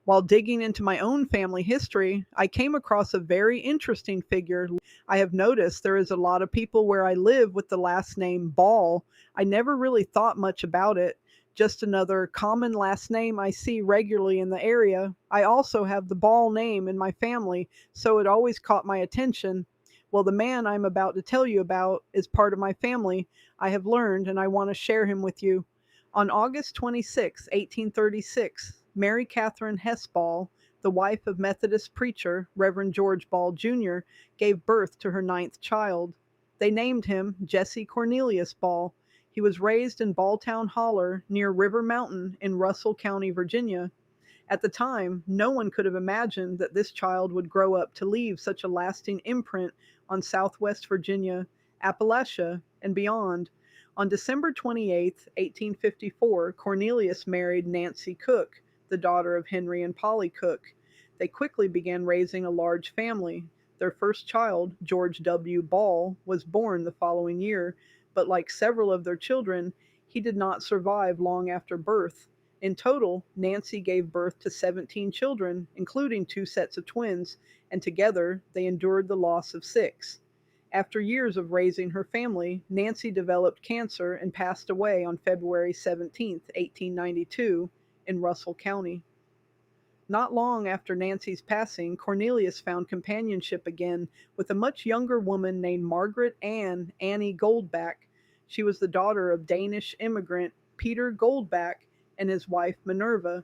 While digging into my own family history, I came across a very interesting figure. I have noticed there is a lot of people where I live with the last name Ball. I never really thought much about it, just another common last name I see regularly in the area. I also have the Ball name in my family, so it always caught my attention. Well, the man I'm about to tell you about is part of my family. I have learned, and I want to share him with you. On August 26, 1836, Mary Catherine Hess Ball, the wife of Methodist preacher Reverend George Ball, Jr., gave birth to her ninth child. They named him Jesse Cornelius Ball. He was raised in Balltown Holler near River Mountain in Russell County, Virginia. At the time, no one could have imagined that this child would grow up to leave such a lasting imprint on Southwest Virginia, Appalachia, and beyond. On December 28, 1854, Cornelius married Nancy Cook, the daughter of Henry and Polly Cook. They quickly began raising a large family. Their first child, George W. Ball, was born the following year, but like several of their children, he did not survive long after birth. In total, Nancy gave birth to 17 children, including two sets of twins, and together they endured the loss of six. After years of raising her family, Nancy developed cancer and passed away on February 17, 1892, in Russell County. Not long after Nancy's passing, Cornelius found companionship again with a much younger woman named Margaret Annie Goldback. She was the daughter of Danish immigrant Peter Goldback and his wife Minerva.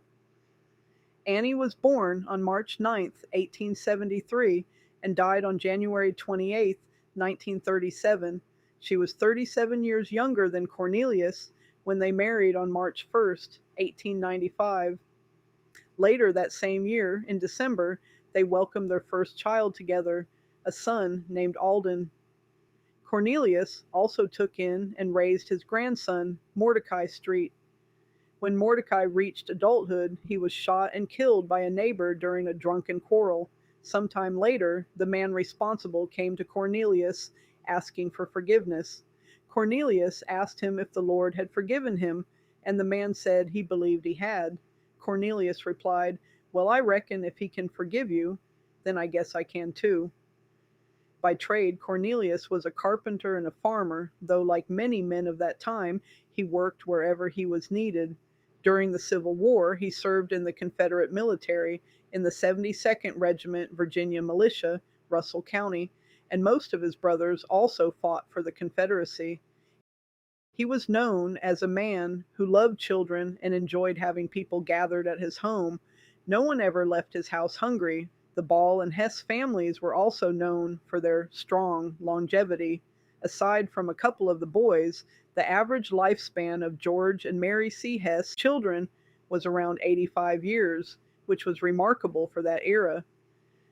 Annie was born on March 9, 1873, and died on January 28, 1937. She was 37 years younger than Cornelius when they married on March 1, 1895. Later that same year, in December, they welcomed their first child together, a son named Alden. Cornelius also took in and raised his grandson, Mordecai Street. When Mordecai reached adulthood, he was shot and killed by a neighbor during a drunken quarrel. Sometime later, the man responsible came to Cornelius asking for forgiveness. Cornelius asked him if the Lord had forgiven him, and the man said he believed he had. Cornelius replied, "Well, I reckon if he can forgive you, then I guess I can too." By trade, Cornelius was a carpenter and a farmer, though like many men of that time, he worked wherever he was needed. During the Civil War, he served in the Confederate military in the 72nd Regiment Virginia Militia, Russell County, and most of his brothers also fought for the Confederacy. He was known as a man who loved children and enjoyed having people gathered at his home. No one ever left his house hungry. The Ball and Hess families were also known for their strong longevity. Aside from a couple of the boys, the average lifespan of George and Mary C. Hess children was around 85 years, which was remarkable for that era.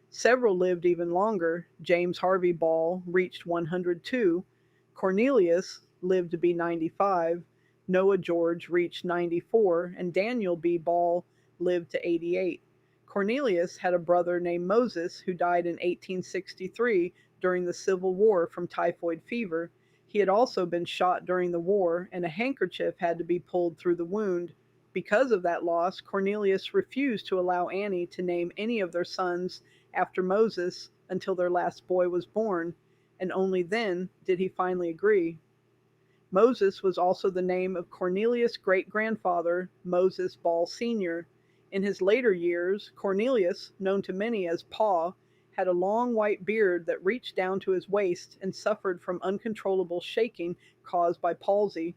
Several lived even longer. James Harvey Ball reached 102. Cornelius lived to be 95. Noah George reached 94, and Daniel B. Ball lived to 88. Cornelius had a brother named Moses who died in 1863 during the Civil War from typhoid fever. He had also been shot during the war, and a handkerchief had to be pulled through the wound. Because of that loss, Cornelius refused to allow Annie to name any of their sons after Moses until their last boy was born, and only then did he finally agree. Moses was also the name of Cornelius' great-grandfather, Moses Ball Sr. In his later years, Cornelius, known to many as Pa, had a long white beard that reached down to his waist and suffered from uncontrollable shaking caused by palsy.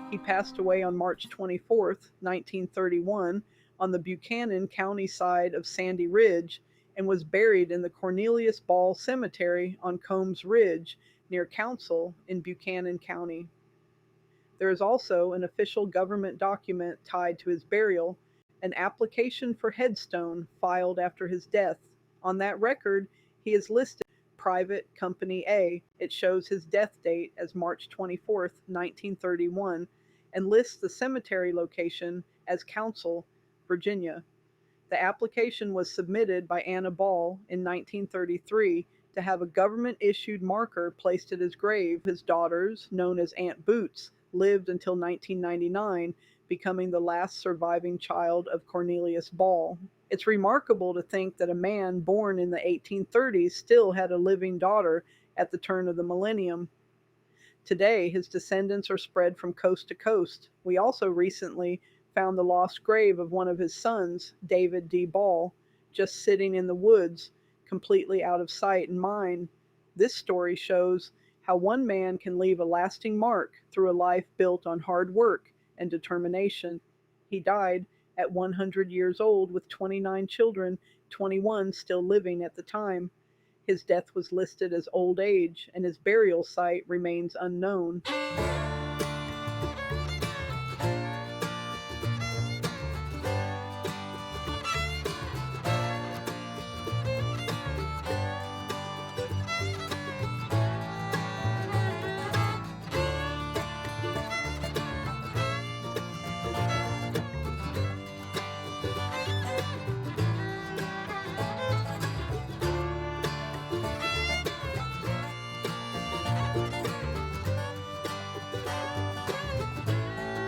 He passed away on March 24, 1931, on the Buchanan County side of Sandy Ridge, and was buried in the Cornelius Ball Cemetery on Combs Ridge near Council in Buchanan County. There is also an official government document tied to his burial, an application for headstone filed after his death. On that record, he is listed Private Company A. It shows his death date as March 24, 1931, and lists the cemetery location as Council, Virginia. The application was submitted by Anna Ball in 1933 to have a government issued marker placed at his grave. His daughters, known as Aunt Boots, lived until 1999, becoming the last surviving child of Cornelius Ball. It's remarkable to think that a man born in the 1830s still had a living daughter at the turn of the millennium. Today, his descendants are spread from coast to coast. We also recently found the lost grave of one of his sons, David D. Ball, just sitting in the woods, completely out of sight and mind. This story shows how one man can leave a lasting mark through a life built on hard work and determination. He died at 100 years old with 29 children, 21 still living at the time. His death was listed as old age, and his burial site remains unknown.